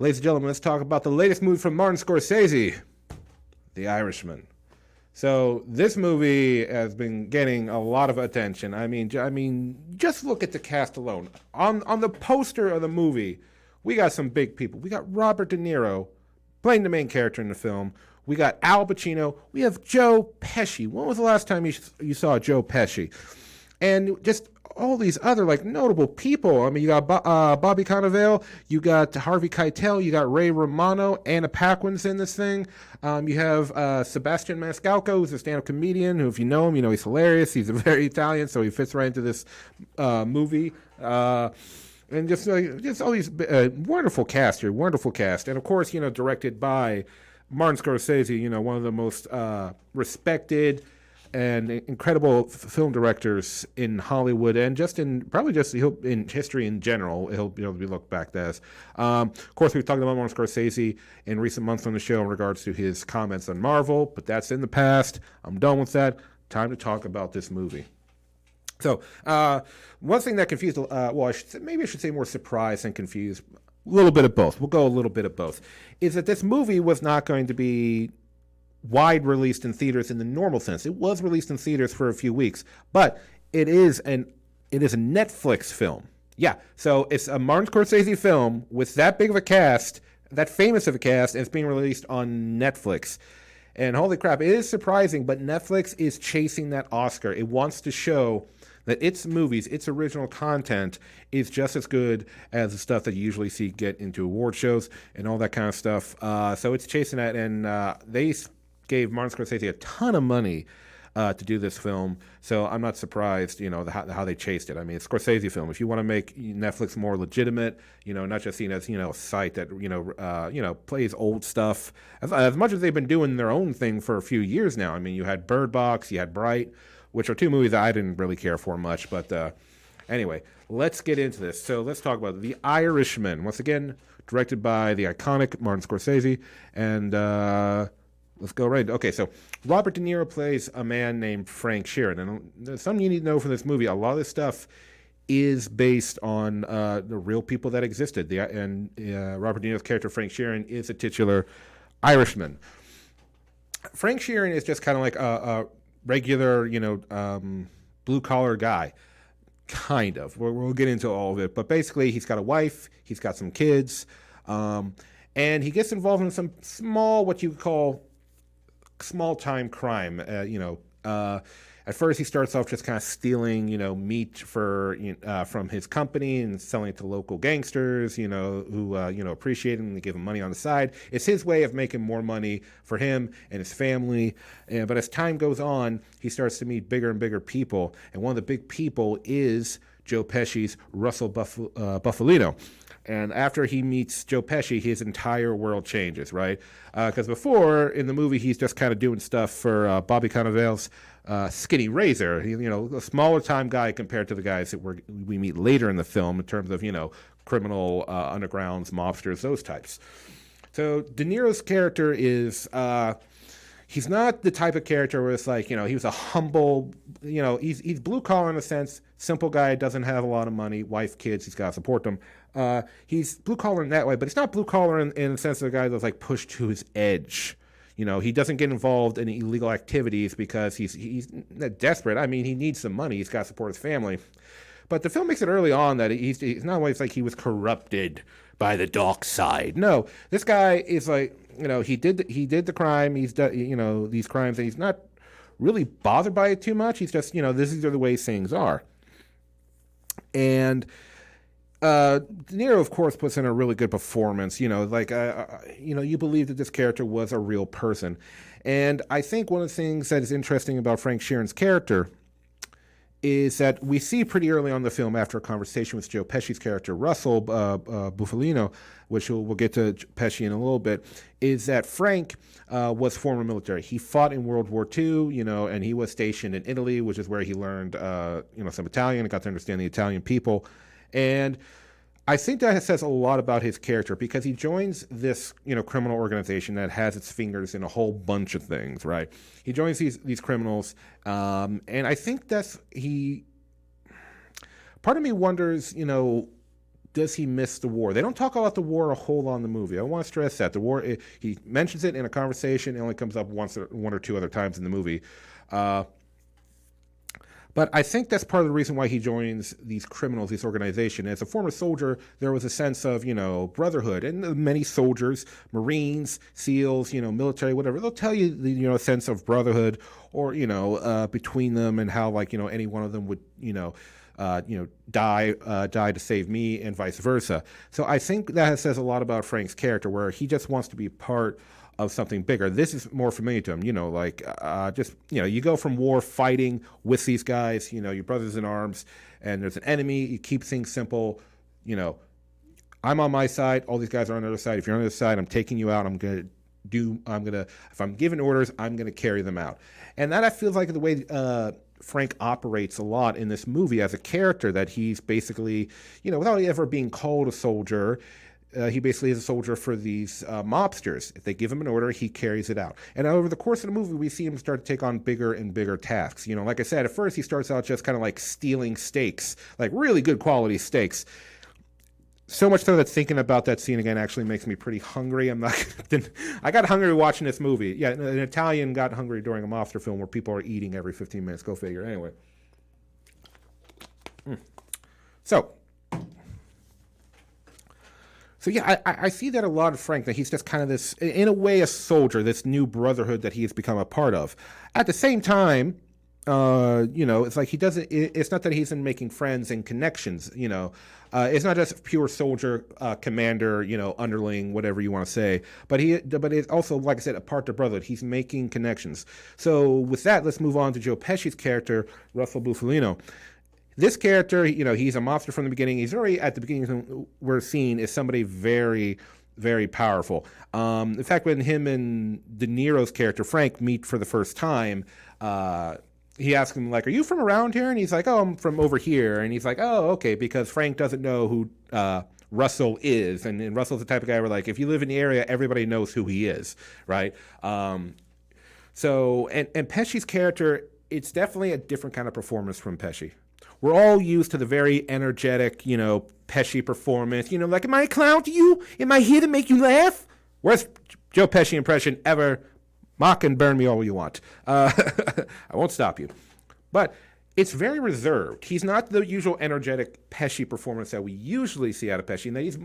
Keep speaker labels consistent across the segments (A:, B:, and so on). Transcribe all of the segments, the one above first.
A: Ladies and gentlemen, let's talk about the latest movie from Martin Scorsese, The Irishman. So this movie has been getting a lot of attention. Just look at the cast alone. On the poster of the movie, we got some big people. We got Robert De Niro playing the main character in the film. We got Al Pacino. We have Joe Pesci. When was the last time you saw Joe Pesci? And just all these other notable people. I mean, you got Bobby Cannavale, you got Harvey Keitel, you got Ray Romano, Anna Paquin's in this thing. You have Sebastian Maniscalco, who's a stand-up comedian. Who, if you know him, you know he's hilarious. He's very Italian, so he fits right into this movie. And just all these wonderful cast here, wonderful cast, and of course, directed by Martin Scorsese, one of the most respected and incredible film directors in Hollywood, and probably in history in general. He'll be looked back as. Of course, we've talked about Martin Scorsese in recent months on the show in regards to his comments on Marvel, but that's in the past. I'm done with that. Time to talk about this movie. So, one thing that confused, maybe I should say more surprised and confused, a little bit of both. We'll go a little bit of both. Is that this movie was not going to be wide released in theaters in the normal sense. It was released in theaters for a few weeks, but it is a Netflix film. Yeah, so it's a Martin Scorsese film with that big of a cast, that famous of a cast, and it's being released on Netflix. And holy crap, it is surprising, but Netflix is chasing that Oscar. It wants to show that its movies, its original content, is just as good as the stuff that you usually see get into award shows and all that kind of stuff. So it's chasing that, and they gave Martin Scorsese a ton of money to do this film. So I'm not surprised, how they chased it. I mean, it's a Scorsese film. If you want to make Netflix more legitimate, not just seen as, a site that, plays old stuff, as much as they've been doing their own thing for a few years now. I mean, you had Bird Box, you had Bright, which are two movies that I didn't really care for much. But anyway, let's get into this. So let's talk about The Irishman. Once again, directed by the iconic Martin Scorsese. And let's go right. Okay, so Robert De Niro plays a man named Frank Sheeran. And something you need to know from this movie, a lot of this stuff is based on the real people that existed. Robert De Niro's character, Frank Sheeran, is a titular Irishman. Frank Sheeran is just kind of like a regular, blue-collar guy, kind of. We'll get into all of it. But basically, he's got a wife, he's got some kids, and he gets involved in some what you would call small-time crime. At first, he starts off just kind of stealing, meat from his company and selling it to local gangsters, who appreciate him and they give him money on the side. It's his way of making more money for him and his family. But as time goes on, he starts to meet bigger and bigger people. And one of the big people is Joe Pesci's Russell Bufalino. And after he meets Joe Pesci, his entire world changes, right? Because before, in the movie, he's just kind of doing stuff for Bobby Cannavale's Skinny Razor, a smaller time guy compared to the guys that we meet later in the film in terms of, criminal undergrounds, mobsters, those types. So De Niro's character is, he's not the type of character where it's like, he was a humble, he's blue collar in a sense, simple guy, doesn't have a lot of money, wife, kids, he's got to support them. He's blue collar in that way, but he's not blue collar in the sense of the guy that's like pushed to his edge. He doesn't get involved in illegal activities because he's desperate. I mean, he needs some money. He's got to support his family. But the film makes it early on that he's not always like he was corrupted by the dark side. No, this guy is like, he did the crime. He's done, these crimes, and he's not really bothered by it too much. He's just, these are the ways things are. And De Niro, of course, puts in a really good performance. You believe that this character was a real person. And I think one of the things that is interesting about Frank Sheeran's character is that we see pretty early on in the film, after a conversation with Joe Pesci's character, Russell Bufalino, which we'll get to Pesci in a little bit, is that Frank was former military. He fought in World War II, and he was stationed in Italy, which is where he learned, some Italian and got to understand the Italian people. And I think that says a lot about his character because he joins this, criminal organization that has its fingers in a whole bunch of things, right? He joins these criminals, and I think part of me wonders, does he miss the war? They don't talk about the war a whole lot in the movie. I want to stress that the war. He mentions it in a conversation. It only comes up one or two other times in the movie. But I think that's part of the reason why he joins these criminals, this organization. As a former soldier, there was a sense of, brotherhood. And many soldiers, Marines, SEALs, military, whatever, they'll tell you, a sense of brotherhood or, between them and how, any one of them would, die to save me and vice versa. So I think that says a lot about Frank's character, where he just wants to be part of something bigger. This is more familiar to him, you go from war fighting with these guys, your brothers in arms, and there's an enemy. You keep things simple. I'm on my side. All these guys are on the other side. If you're on the other side, I'm taking you out. If I'm given orders, I'm going to carry them out. And that I feel like the way Frank operates a lot in this movie as a character, that he's basically, without ever being called a soldier, he basically is a soldier for these mobsters. If they give him an order, he carries it out. And over the course of the movie, we see him start to take on bigger and bigger tasks. Like I said, at first he starts out just kind of like stealing steaks, like really good quality steaks. So much so that thinking about that scene again actually makes me pretty hungry. I got hungry watching this movie. Yeah, an Italian got hungry during a mobster film where people are eating every 15 minutes. Go figure. Anyway. So yeah, I see that a lot of Frank, that he's just kind of this, in a way, a soldier, this new brotherhood that he has become a part of. At the same time, it's like he doesn't, it's not that he isn't making friends and connections, it's not just pure soldier, commander, underling, whatever you want to say, but it's also, like I said, a part of brotherhood. He's making connections. So with that, let's move on to Joe Pesci's character, Russell Bufalino. This character, he's a mobster from the beginning. He's already at the beginning, we're seeing, is somebody very, very powerful. In fact, when him and De Niro's character, Frank, meet for the first time, he asks him, are you from around here? And he's like, oh, I'm from over here. And he's like, oh, okay, because Frank doesn't know who Russell is. And Russell's the type of guy where, if you live in the area, everybody knows who he is, right? So Pesci's character, it's definitely a different kind of performance from Pesci. We're all used to the very energetic, Pesci performance. Am I a clown to you? Am I here to make you laugh? Worst Joe Pesci impression ever. Mock and burn me all you want. I won't stop you. But it's very reserved. He's not the usual energetic Pesci performance that we usually see out of Pesci. And that he's,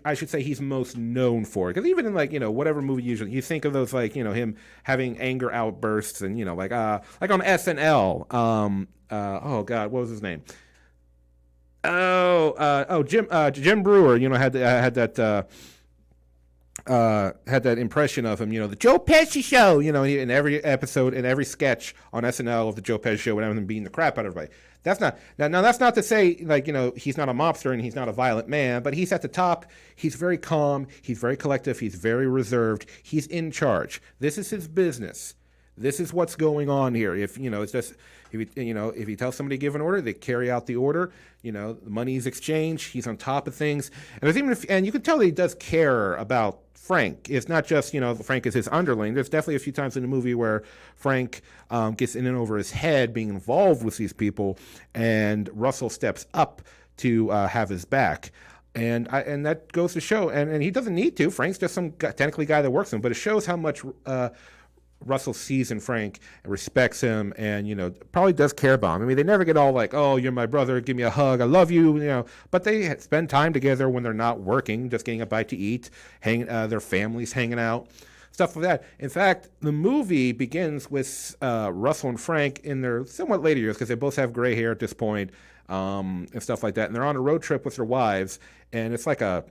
A: I should say he's most known for. Because even in whatever movie usually, you think of those him having anger outbursts and, like on SNL. Oh God, what was his name? Jim Brewer. Had that impression of him. The Joe Pesci show. In every episode, in every sketch on SNL of the Joe Pesci show, whenever him beating the crap out of everybody. That's not now. That's not to say he's not a mobster and he's not a violent man, but he's at the top. He's very calm. He's very collective. He's very reserved. He's in charge. This is his business. This is what's going on here. If it's just if he tells somebody to give an order, they carry out the order. The money's exchanged. He's on top of things, and you can tell that he does care about Frank. It's not just Frank is his underling. There's definitely a few times in the movie where Frank gets in and over his head being involved with these people, and Russell steps up to have his back. And that goes to show, and he doesn't need to. Frank's just some technically guy that works with him, but it shows how much Russell sees in Frank and respects him, and probably does care about him. I mean, they never get all like, "Oh, you're my brother, give me a hug, I love you," But they spend time together when they're not working, just getting a bite to eat, their families hanging out, stuff like that. In fact, the movie begins with Russell and Frank in their somewhat later years, because they both have gray hair at this point, and stuff like that. And they're on a road trip with their wives, and it's like a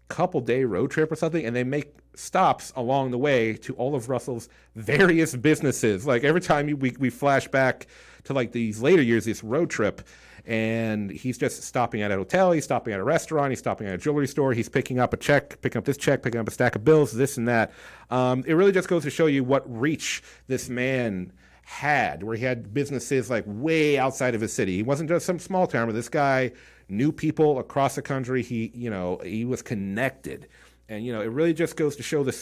A: couple-day road trip or something, and they make stops along the way to all of Russell's various businesses. Every time we flash back to these later years, this road trip, and he's just stopping at a hotel, he's stopping at a restaurant, he's stopping at a jewelry store, he's picking up this check, picking up a stack of bills, this and that. It really just goes to show you what reach this man had, where he had businesses way outside of his city. He wasn't just some small town, but this guy knew people across the country. He was connected. And it really just goes to show the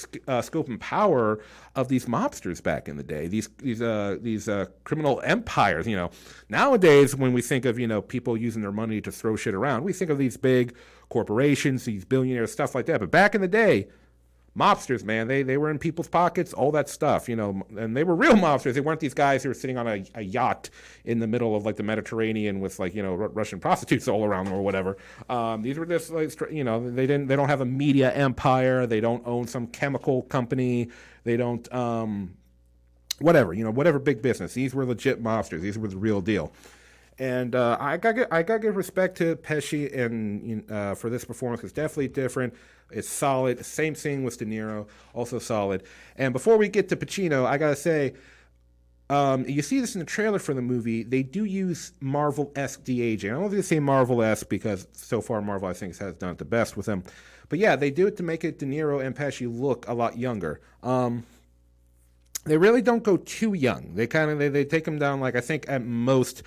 A: scope and power of these mobsters back in the day. These criminal empires. Nowadays when we think of people using their money to throw shit around, we think of these big corporations, these billionaires, stuff like that. But back in the day, mobsters, man, they were in people's pockets, all that stuff, and they were real mobsters. They weren't these guys who were sitting on a yacht in the middle of like the Mediterranean with like Russian prostitutes all around them or whatever. These were just like they don't have a media empire. They don't own some chemical company. They don't whatever big business. These were legit mobsters. These were the real deal. And I gotta give respect to Pesci and for this performance. It's definitely different. It's solid. Same thing with De Niro, also solid. And before we get to Pacino, I gotta say, you see this in the trailer for the movie. They do use Marvel-esque de-aging. I don't think they say Marvel-esque because so far Marvel I think has done it the best with them. But yeah, they do it to make it De Niro and Pesci look a lot younger. They really don't go too young. They they take them down like I think at most.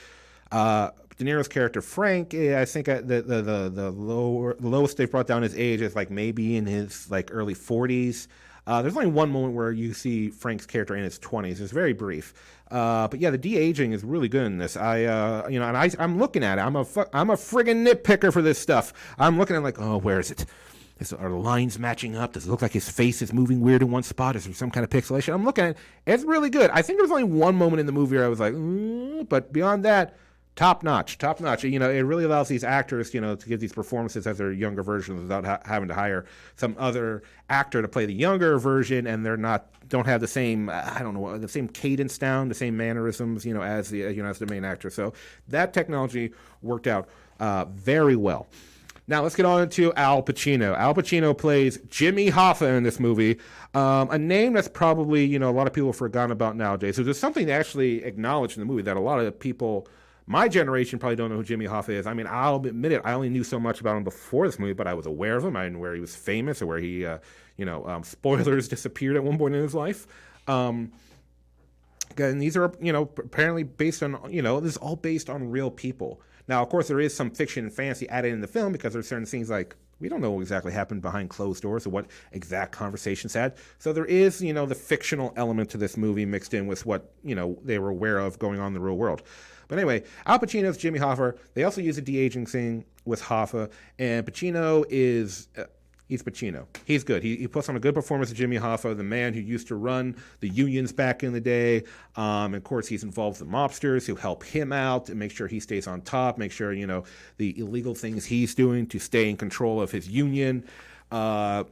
A: De Niro's character Frank, I think the lowest they've brought down his age is like maybe in his like early 40s. There's only one moment where you see Frank's character in his 20s. It's very brief, but yeah, the de-aging is really good in this. I'm looking at it. I'm a friggin' nitpicker for this stuff. I'm looking at it like, oh, where is it? Are the lines matching up? Does it look like his face is moving weird in one spot? Is there some kind of pixelation? I'm looking at it. It's really good. I think there's only one moment in the movie where I was like, but beyond that, top notch. It really allows these actors, to give these performances as their younger versions without having to hire some other actor to play the younger version, and don't have the same, the same cadence down, the same mannerisms, as the main actor. So that technology worked out very well. Now let's get on to Al Pacino. Al Pacino plays Jimmy Hoffa in this movie, a name that's probably a lot of people have forgotten about nowadays. So there's something to actually acknowledge in the movie that a lot of people. My generation probably don't know who Jimmy Hoffa is. I mean, I'll admit it, I only knew so much about him before this movie, but I was aware of him. I knew where he was famous or where he, spoilers, disappeared at one point in his life. And these are, apparently based on, this is all based on real people. Now, of course, there is some fiction and fantasy added in the film because there's certain things like, we don't know what exactly happened behind closed doors or what exact conversations had. So there is, the fictional element to this movie mixed in with what, they were aware of going on in the real world. But anyway, Al Pacino's Jimmy Hoffa. They also use a de-aging thing with Hoffa. And Pacino is... he's Pacino. He's good. He puts on a good performance of Jimmy Hoffa, the man who used to run the unions back in the day. And of course, he's involved with the mobsters who help him out and make sure he stays on top, make sure, the illegal things he's doing to stay in control of his union. And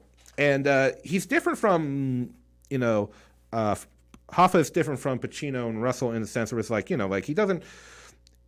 A: he's different from, Hoffa is different from Pacino and Russell in the sense where it's like, he doesn't.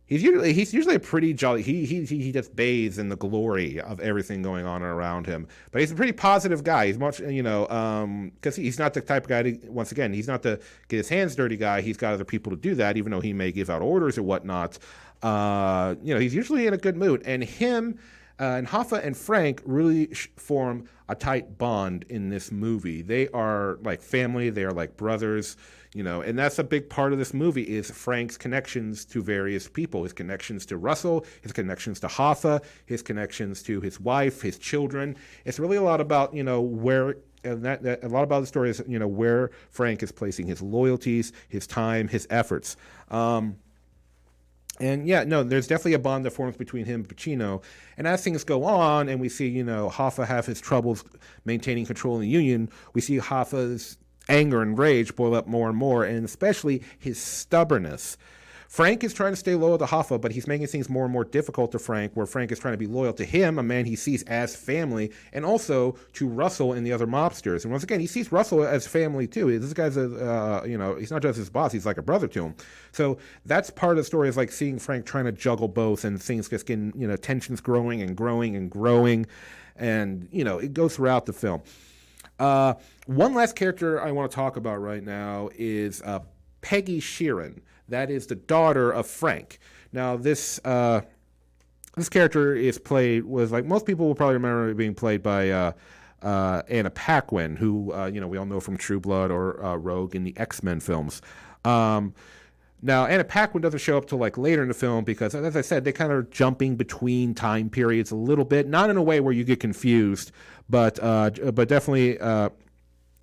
A: He's usually a pretty jolly. He just bathes in the glory of everything going on around him. But he's a pretty positive guy. He's much, because he's not the type of guy to, once again, he's not the get his hands dirty guy. He's got other people to do that, even though he may give out orders or whatnot. He's usually in a good mood. And him and Hoffa and Frank really form a tight bond in this movie. They are like family. They are like brothers. And that's a big part of this movie is Frank's connections to various people, his connections to Russell, his connections to Hoffa, his connections to his wife, his children. It's really a lot about, where, and that a lot about the story is, where Frank is placing his loyalties, his time, his efforts. And yeah, no, there's definitely a bond that forms between him and Pacino. And as things go on and we see, Hoffa have his troubles maintaining control in the union, we see Hoffa's anger and rage boil up more and more, and especially his stubbornness. Frank is trying to stay loyal to Hoffa, but he's making things more and more difficult to Frank, where Frank is trying to be loyal to him, a man he sees as family, and also to Russell and the other mobsters. And once again, he sees Russell as family too. This guy's he's not just his boss, he's like a brother to him. So that's part of the story, is like seeing Frank trying to juggle both, and things just getting, tensions growing and growing and growing. And, it goes throughout the film. One last character I want to talk about right now is Peggy Sheeran. That is the daughter of Frank. Now, this character was like most people will probably remember it being played by Anna Paquin, who we all know from True Blood or Rogue in the X-Men films. Now, Anna Paquin doesn't show up till like later in the film because, as I said, they kind of are jumping between time periods a little bit, not in a way where you get confused, but definitely.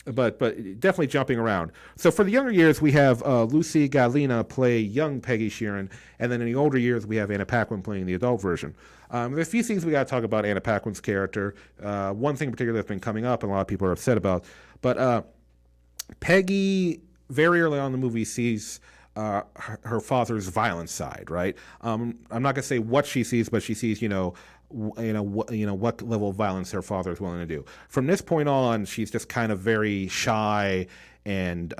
A: But definitely jumping around. So for the younger years, we have Lucy Gallina play young Peggy Sheeran, and then in the older years, we have Anna Paquin playing the adult version. There's a few things we got to talk about Anna Paquin's character. One thing in particular that's been coming up and a lot of people are upset about. But Peggy, very early on in the movie, sees her father's violent side, right? I'm not going to say what she sees, but she sees, what level of violence her father is willing to do. From this point on, she's just kind of very shy and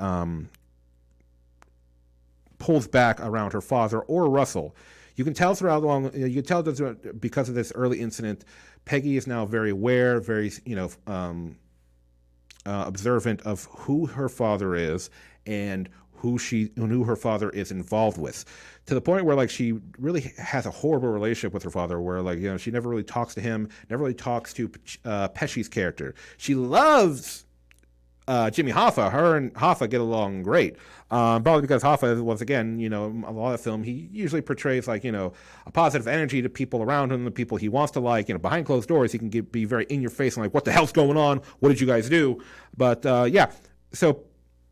A: pulls back around her father or Russell. You can tell because of this early incident, Peggy is now very aware, very observant of who her father is and who her father is involved with, to the point where like she really has a horrible relationship with her father, where she never really talks to him, never really talks to Pesci's character. She loves Jimmy Hoffa. Her and Hoffa get along great, probably because Hoffa, once again, a lot of film, he usually portrays a positive energy to people around him, the people he wants to like. Behind closed doors, he can be very in your face and like, what the hell's going on? What did you guys do? But so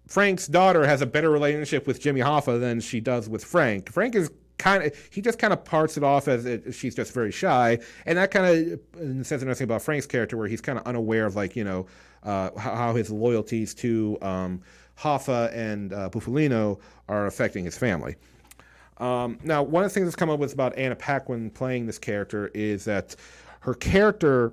A: Frank's daughter has a better relationship with Jimmy Hoffa than she does with Frank. Frank is he just kind of parts it off as she's just very shy, and that kind of says another thing about Frank's character, where he's kind of unaware of how his loyalties to Hoffa and Bufalino are affecting his family. Now, one of the things that's come up with about Anna Paquin playing this character is that her character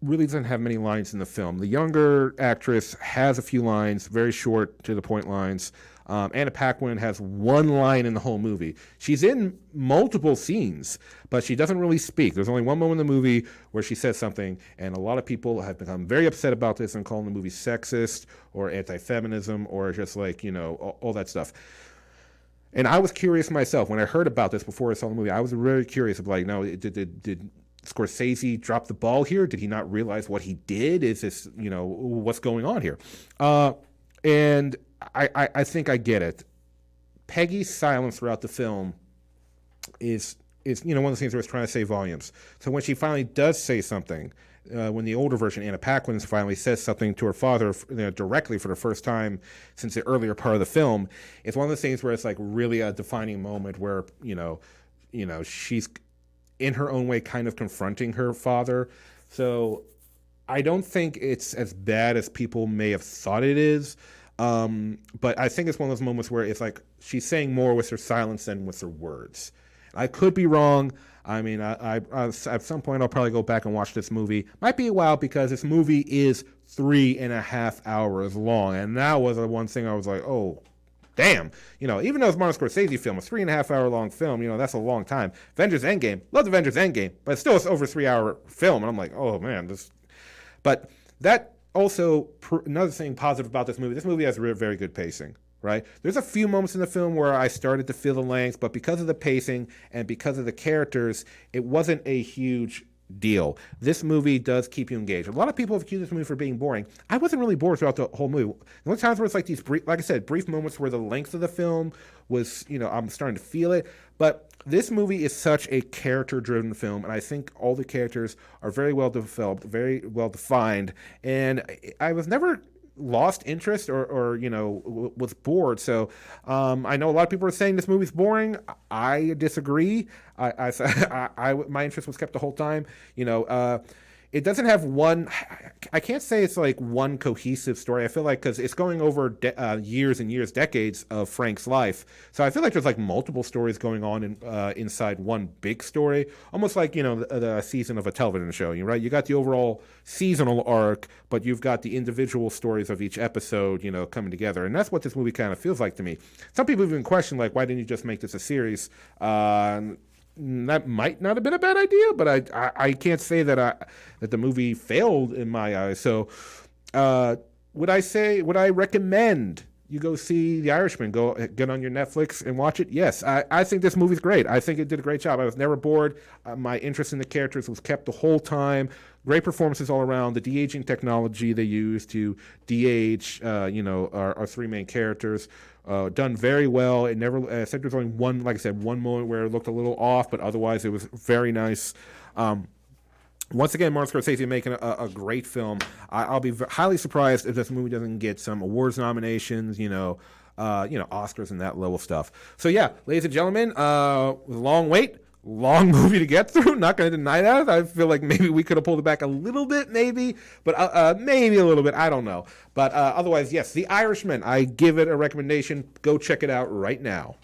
A: really doesn't have many lines in the film. The younger actress has a few lines, very short, to the point lines. Anna Paquin has one line in the whole movie. She's in multiple scenes, but she doesn't really speak. There's only one moment in the movie where she says something, and a lot of people have become very upset about this and calling the movie sexist or anti-feminism or just all that stuff. And I was curious myself when I heard about this before I saw the movie. I was very curious of did Scorsese drop the ball here? Did he not realize what he did? Is this, what's going on here? And I think I get it. Peggy's silence throughout the film is one of the things where it's trying to say volumes. So when she finally does say something, when the older version, Anna Paquin, finally says something to her father directly for the first time since the earlier part of the film, it's one of those things where it's like really a defining moment where, she's in her own way kind of confronting her father. So I don't think it's as bad as people may have thought it is. But I think it's one of those moments where it's like she's saying more with her silence than with her words. I could be wrong. I mean, I at some point I'll probably go back and watch this movie. Might be a while because this movie is 3.5 hours long. And that was the one thing I was like, oh, damn. Even though it's a Martin Scorsese film, a 3.5 hour long film, that's a long time. Avengers Endgame, love Avengers Endgame, but it's still over a 3 hour film. And I'm like, oh man, but that also, another thing positive about this movie has very good pacing, right? There's a few moments in the film where I started to feel the length, but because of the pacing and because of the characters, it wasn't a huge deal. This movie does keep you engaged. A lot of people have accused this movie for being boring. I wasn't really bored throughout the whole movie. The only times where it's like these brief moments where the length of the film was, I'm starting to feel it. But this movie is such a character-driven film, and I think all the characters are very well developed, very well defined, and I was never lost interest or was bored. So I know a lot of people are saying this movie's boring. I disagree. My interest was kept the whole time. It doesn't have one. I can't say it's like one cohesive story. I feel like because it's going over years and years, decades of Frank's life. So I feel like there's like multiple stories going on inside one big story, almost like the season of a television show. Right? You got the overall seasonal arc, but you've got the individual stories of each episode, coming together, and that's what this movie kind of feels like to me. Some people even question like, why didn't you just make this a series? That might not have been a bad idea, but I can't say that the movie failed in my eyes. So would I recommend you go see The Irishman? Go get on your Netflix and watch it? Yes, I think this movie's great. I think it did a great job. I was never bored. My interest in the characters was kept the whole time. Great performances all around. The de-aging technology they used to de-age, our three main characters Done very well. It never. I think there's only one, like I said, one moment where it looked a little off, but otherwise it was very nice. Once again, Martin Scorsese making a great film. I'll be highly surprised if this movie doesn't get some awards nominations, Oscars and that level stuff. So yeah, ladies and gentlemen, long wait, long movie to get through. Not going to deny that. I feel like maybe we could have pulled it back a little bit, but maybe a little bit. I don't know. But otherwise, yes, The Irishman. I give it a recommendation. Go check it out right now.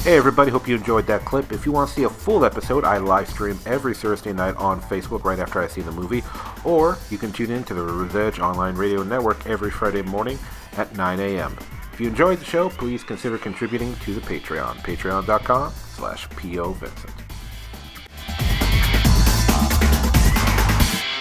A: Hey everybody, hope you enjoyed that clip. If you want to see a full episode, I live stream every Thursday night on Facebook right after I see the movie, or you can tune in to the Revenge Online Radio Network every Friday morning at 9 a.m. If you enjoyed the show, please consider contributing to the Patreon, patreon.com/PO Vincent.